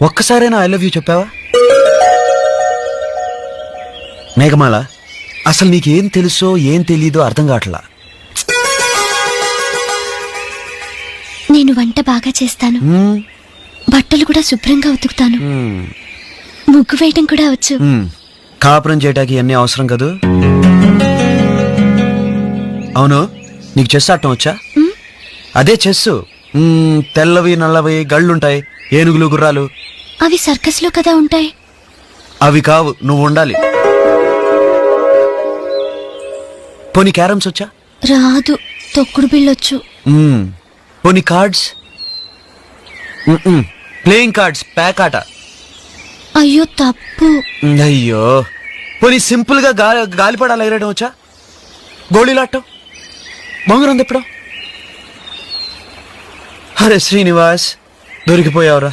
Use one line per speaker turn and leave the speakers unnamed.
ఒక్కసారైనా I love you చెప్పావా? మేఘమాల, అసలు నీకేం తెలుసో ఏం తెలీదో అర్థం కావట్లా.
నేను వంట బాగా చేస్తాను, బట్టలు కూడా శుభ్రంగా ఉతుకుతాను, ముగ్గు వేయటం కూడా వచ్చు.
కాపురం చేయటానికి అన్నీ అవసరం కదూ. అవును, నీకు చెస్ ఆడటం వచ్చా? అదే చెస్సు. తెల్లవి నల్లవి గళ్ళుంటాయి, ఏనుగులు గుర్రాలు.
అవి సర్కస్ లో కదా ఉంటాయి.
అవి కావు, నువ్వు ఉండాలి. పోనీ క్యారమ్స్ వచ్చా?
రాదు, తొక్కుడు బిళ్ళొచ్చు.
పోనీ కార్డ్స్? ప్లేయింగ్ కార్డ్స్, ప్యాక్ ఆట.
అయ్యో తప్పు.
అయ్యో, పోనీ సింపుల్ గా గాలిపడాలు ఎగరడం వచ్చా? గోళీలాటం, బొంగరం తిప్పడం. అరే శ్రీనివాస్, దొరికిపోయావురా.